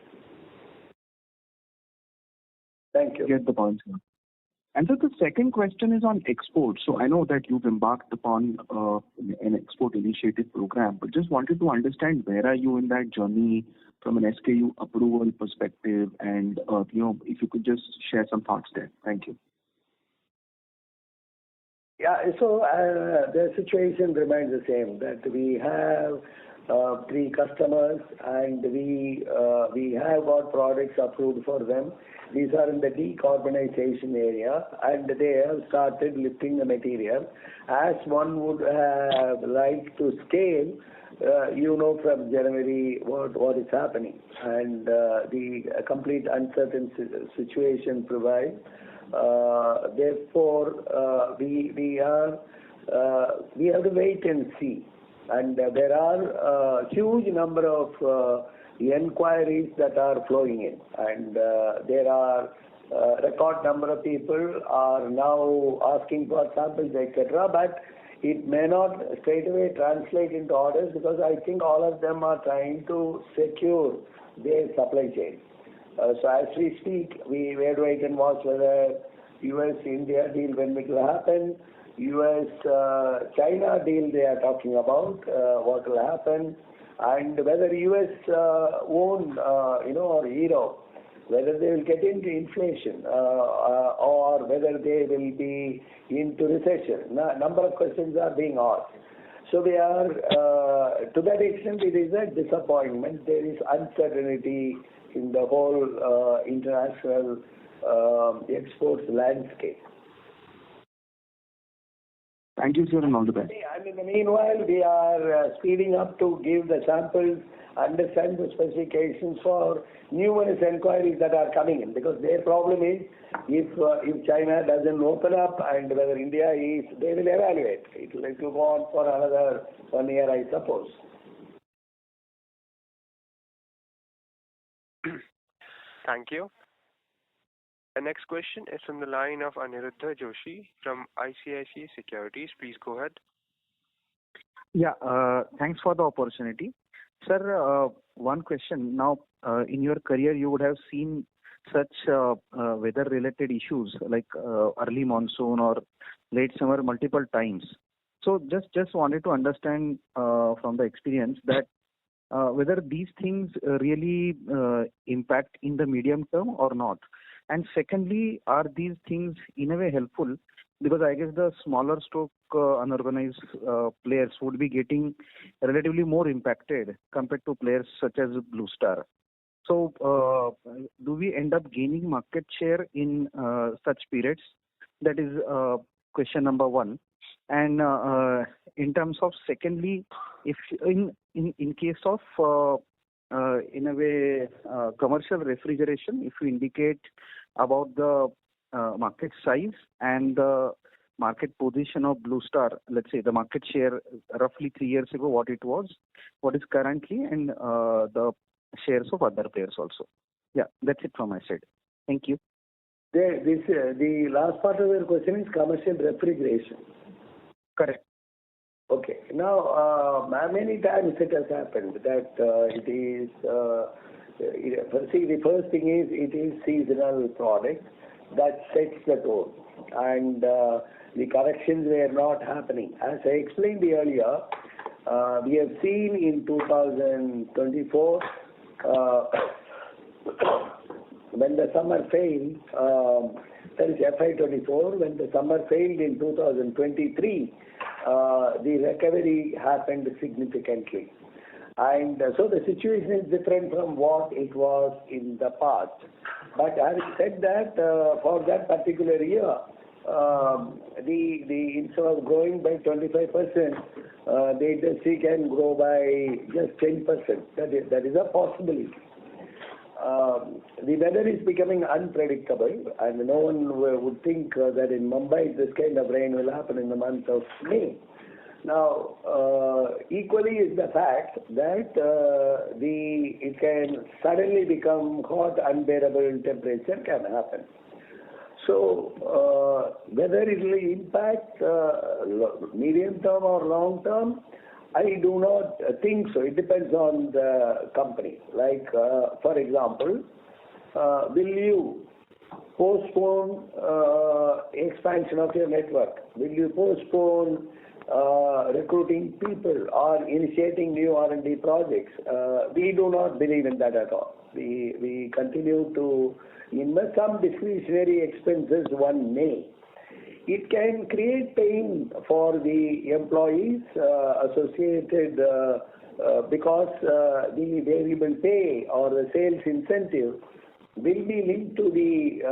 Thank you. Get the point, sir. And so the second question is on export. So I know that you've embarked upon an export initiative program, but just wanted to understand where are you in that journey from an SKU approval perspective, and if you could just share some thoughts there. Thank you. Yeah, so the situation remains the same, that we have 3 customers and we have got products approved for them. These are in the decarbonization area and they have started lifting the material. As one would have liked to scale, from January what is happening, and the complete uncertain situation provides. Therefore, we have to wait and see. And there are a huge number of inquiries that are flowing in, and there are record number of people are now asking for samples, etc. But it may not straight away translate into orders because I think all of them are trying to secure their supply chain. So as we speak, we have to wait and watch whether US-India deal, when it will happen, US-China deal they are talking about, what will happen, and whether US or Europe, whether they will get into inflation or whether they will be into recession. Number of questions are being asked. So we are, to that extent, it is a disappointment. There is uncertainty in the whole international exports landscape. Thank you, sir, and all the best. And in the meanwhile, we are speeding up to give the samples, understand the specifications for numerous inquiries that are coming in, because their problem is if China doesn't open up and whether India is, they will evaluate. It will go on for another 1 year, I suppose. Thank you. The next question is from the line of Aniruddha Joshi from ICICI Securities. Please go ahead. Yeah, thanks for the opportunity. Sir, one question. Now, in your career, you would have seen such weather-related issues like early monsoon or late summer multiple times. So just wanted to understand from the experience that whether these things really impact in the medium term or not. And secondly, are these things in a way helpful? Because I guess the smaller stroke unorganized players would be getting relatively more impacted compared to players such as Blue Star. So, do we end up gaining market share in such periods? That is question number one. And in terms of secondly, if in case of in a way commercial refrigeration, if you indicate about the market size and the market position of Blue Star, let's say the market share roughly 3 years ago, what it was, what is currently, and the shares of other players also. Yeah, that's it from my side. Thank you. The last part of your question is commercial refrigeration. Correct. Okay. Now, many times it has happened that it is, the first thing is it is seasonal product that sets the tone. And the corrections were not happening. As I explained earlier, we have seen in 2024, when the summer failed, that is FY24, when the summer failed in 2023, the recovery happened significantly. And so the situation is different from what it was in the past. But having said that, for that particular year, instead of growing by 25%, the industry can grow by just 10%. That is a possibility. The weather is becoming unpredictable, and no one would think that in Mumbai this kind of rain will happen in the month of May. Now, equally is the fact that it can suddenly become hot, unbearable temperature can happen. So, whether it will impact medium term or long term, I do not think so. It depends on the company. Like, for example, will you postpone expansion of your network? Will you postpone recruiting people or initiating new R&D projects? We do not believe in that at all. We continue to invest some discretionary expenses one may. It can create pain for the employees associated because the variable pay or the sales incentive will be linked to the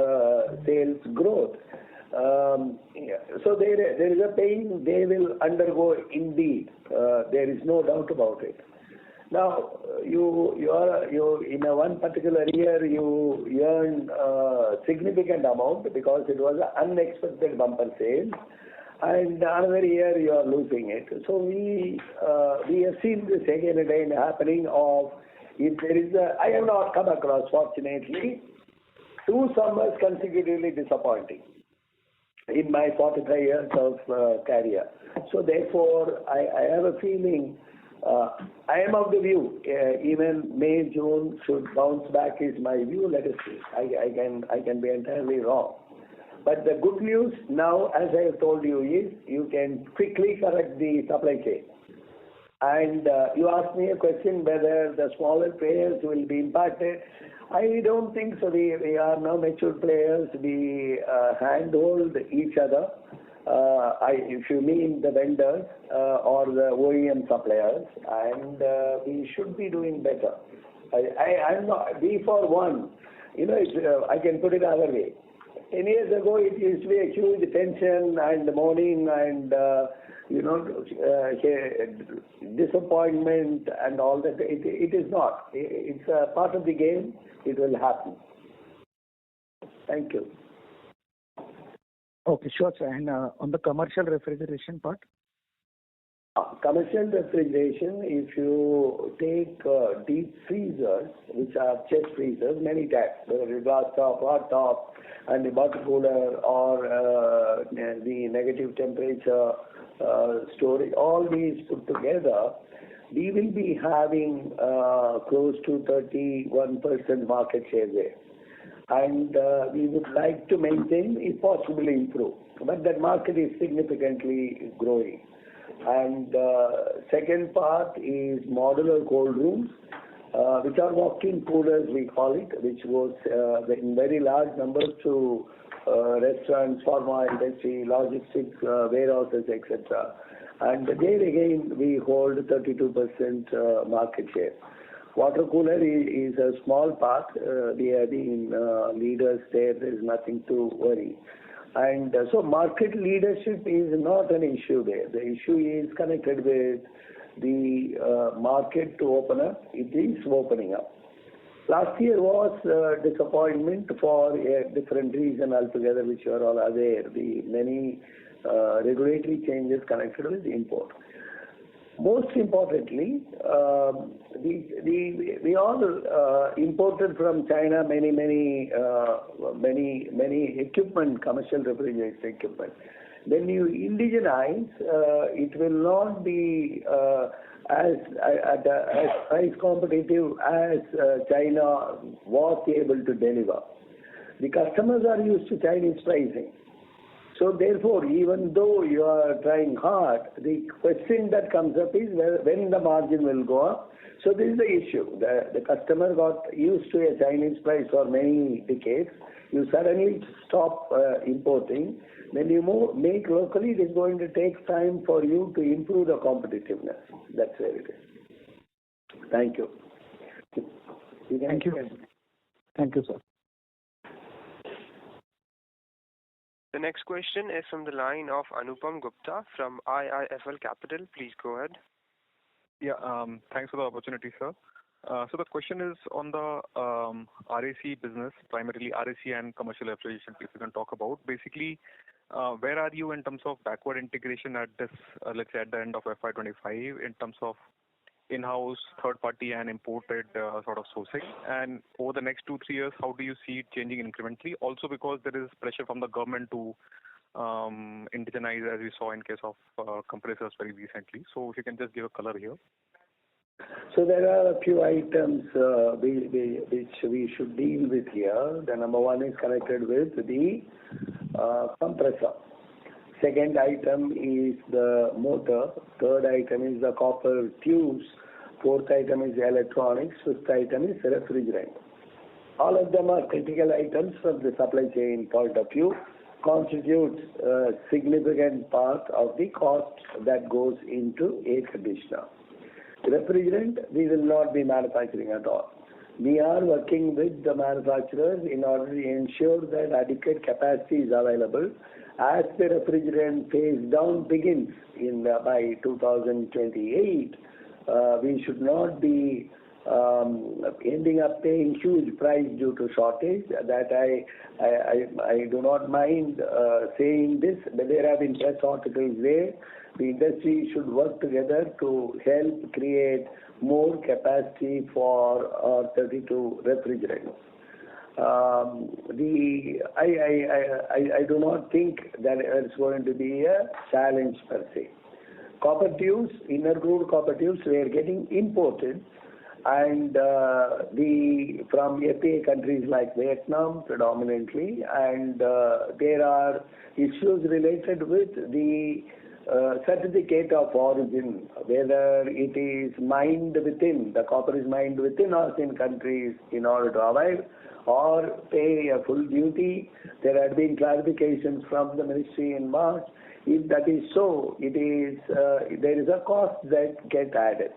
sales growth. So there is a pain they will undergo indeed. There is no doubt about it. Now, you in a one particular year you earn a significant amount because it was an unexpected bumper sale, and another year you are losing it. So we have seen this again and again happening. If there is I have not come across, fortunately, 2 summers consecutively disappointing in my 45 years of career. So therefore, I have a feeling. I am of the view, even May, June should bounce back is my view. Let us see. I can be entirely wrong. But the good news now, as I have told you, is you can quickly correct the supply chain. And you asked me a question whether the smaller players will be impacted. I don't think so. We are now mature players. We handhold each other. If you mean the vendors or the OEM suppliers, and we should be doing better. I'm not, we for one, I can put it other way. 10 years ago, it used to be a huge tension and mourning and, disappointment and all that. It is not. It's a part of the game. It will happen. Thank you. Okay, sure, sir. And on the commercial refrigeration part? Commercial refrigeration, if you take deep freezers, which are chest freezers, many types, whether it's glass top, hot top, and the water cooler, or the negative temperature storage, all these put together, we will be having close to 31% market share there. And we would like to maintain, if possible, improve. But that market is significantly growing. And second part is modular cold rooms, which are walk-in coolers, we call it, which goes in very large numbers to restaurants, pharma industry, logistics, warehouses, etc. And there again, we hold 32% market share. Water cooler is a small part. We have been leaders there. There is nothing to worry. And so market leadership is not an issue there. The issue is connected with the market to open up. It is opening up. Last year was disappointment for a different reason altogether, which you are all aware. The many regulatory changes connected with import. Most importantly, we all imported from China many equipment, commercial refrigeration equipment. When you indigenize, it will not be as price competitive as China was able to deliver. The customers are used to Chinese pricing. So therefore, even though you are trying hard, the question that comes up is when the margin will go up. So this is the issue. The customer got used to a Chinese price for many decades. You suddenly stop importing. When you make locally, it is going to take time for you to improve the competitiveness. That's where it is. Thank you. Thank you. Thank you, sir. The next question is from the line of Anupam Gupta from IIFL Capital. Please go ahead. Yeah, thanks for the opportunity, sir. So the question is on the RAC business, primarily RAC and commercial refrigeration, if you can talk about. Basically, where are you in terms of backward integration at this, let's say at the end of FY25, in terms of in-house, third-party and imported sort of sourcing? And over the next 2-3 years, how do you see it changing incrementally? Also because there is pressure from the government to indigenize, as we saw in case of compressors very recently. So if you can just give a color here. So there are a few items which we should deal with here. The number one is connected with the compressor. Second item is the motor. Third item is the copper tubes. Fourth item is electronics. Fifth item is refrigerant. All of them are critical items from the supply chain point of view, constitutes a significant part of the cost that goes into air conditioner. Refrigerant, we will not be manufacturing at all. We are working with the manufacturers in order to ensure that adequate capacity is available. As the refrigerant phase down begins by 2028, we should not be ending up paying huge price due to shortage. That I do not mind saying this, but there have been press articles there. The industry should work together to help create more capacity for R32 refrigerants. I do not think that it's going to be a challenge per se. Copper tubes, inner grooved copper tubes, we are getting imported, and from FTA countries like Vietnam predominantly, and there are issues related with the certificate of origin, whether it is mined within, the copper is mined within ASEAN countries in order to avoid or pay a full duty. There had been clarifications from the ministry in March. If that is so, there is a cost that gets added.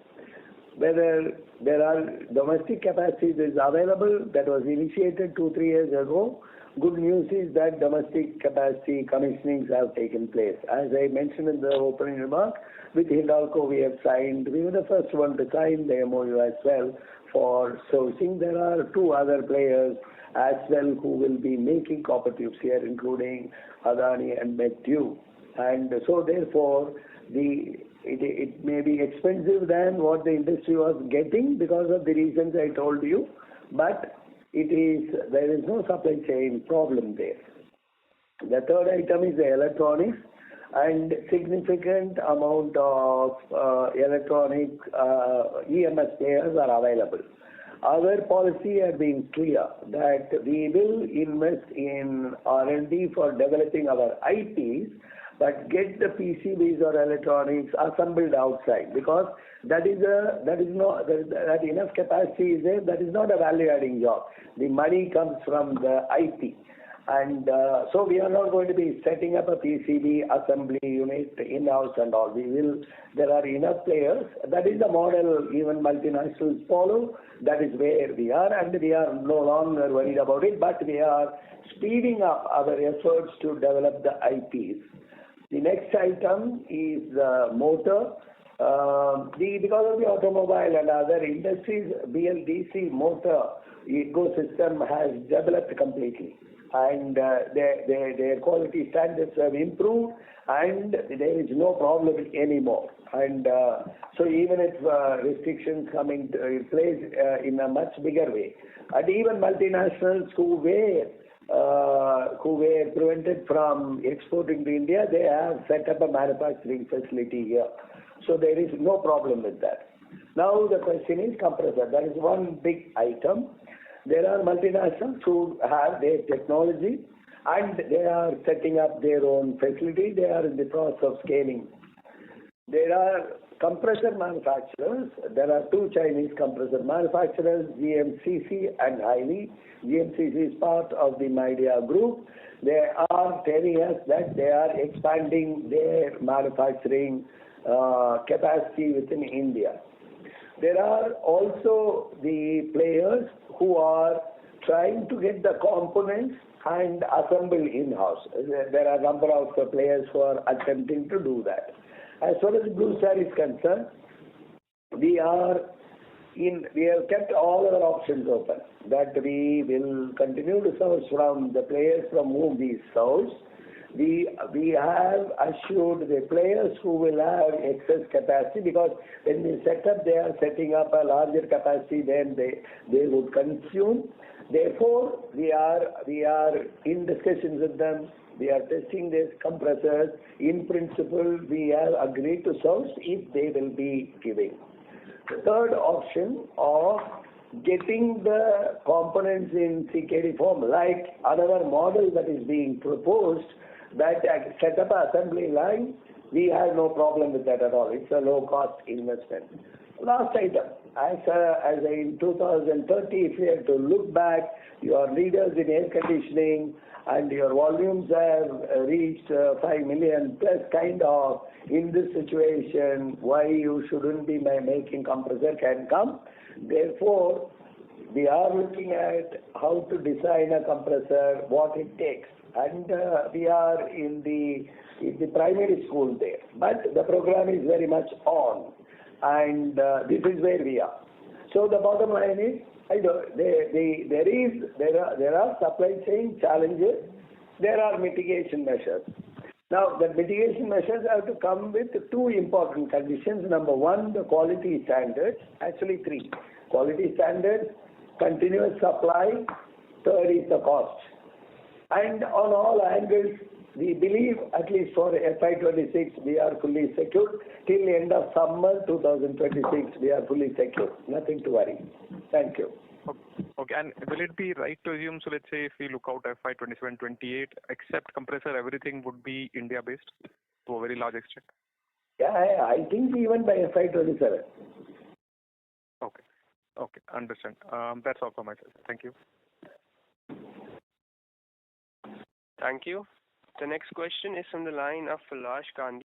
Whether there are domestic capacities is available, that was initiated 2-3 years ago. Good news is that domestic capacity commissionings have taken place. As I mentioned in the opening remark, with Hindalco we have signed, we were the first one to sign the MOU as well for sourcing. There are 2 other players as well who will be making copper tubes here, including Adani and Medtube. And so therefore, it may be expensive than what the industry was getting because of the reasons I told you, but there is no supply chain problem there. The third item is the electronics, and significant amount of electronic EMS players are available. Our policy has been clear that we will invest in R&D for developing our IPs, but get the PCBs or electronics assembled outside, because that enough capacity is there. That is not a value-adding job. The money comes from the IP. And so we are not going to be setting up a PCB assembly unit in-house and all. There are enough players. That is the model even multinationals follow. That is where we are, and we are no longer worried about it, but we are speeding up our efforts to develop the IPs. The next item is motor. Because of the automobile and other industries, BLDC motor ecosystem has developed completely, and their quality standards have improved, and there is no problem anymore. And so even if restrictions come into place in a much bigger way, and even multinationals who were prevented from exporting to India, they have set up a manufacturing facility here. So there is no problem with that. Now the question is compressor. That is one big item. There are multinationals who have their technology and they are setting up their own facility. They are in the process of scaling. There are compressor manufacturers. There are two Chinese compressor manufacturers, GMCC and Highly. GMCC is part of the Midea group. They are telling us that they are expanding their manufacturing capacity within India. There are also the players who are trying to get the components and assemble in-house. There are a number of players who are attempting to do that. As far as Blue Star is concerned, we have kept all our options open, that we will continue to source from the players from whom we source. We have assured the players who will have excess capacity, because when we set up, they are setting up a larger capacity than they would consume. Therefore, we are in discussions with them. We are testing these compressors. In principle, we have agreed to source if they will be giving. The third option of getting the components in CKD form, like another model that is being proposed, that set up an assembly line, we have no problem with that at all. It's a low-cost investment. Last item, as in 2030, if you have to look back, your leaders in air conditioning and your volumes have reached 5 million plus kind of, in this situation, why you shouldn't be making compressor can come. Therefore, we are looking at how to design a compressor, what it takes. And we are in the primary school there. But the program is very much on. And this is where we are. So the bottom line is, there are supply chain challenges. There are mitigation measures. Now, the mitigation measures have to come with two important conditions. Number one, the quality standards. Actually, three. Quality standards, continuous supply, third is the cost. And on all angles, we believe, at least for FY26, we are fully secured. Till the end of summer 2026, we are fully secured. Nothing to worry. Thank you. Okay, and will it be right to assume, so let's say if we look out FY27, 28, except compressor, everything would be India-based to a very large extent? Yeah, I think even by FY27. Okay, understand. That's all from my side. Thank you. Thank you. The next question is from the line of Falash Gandhi.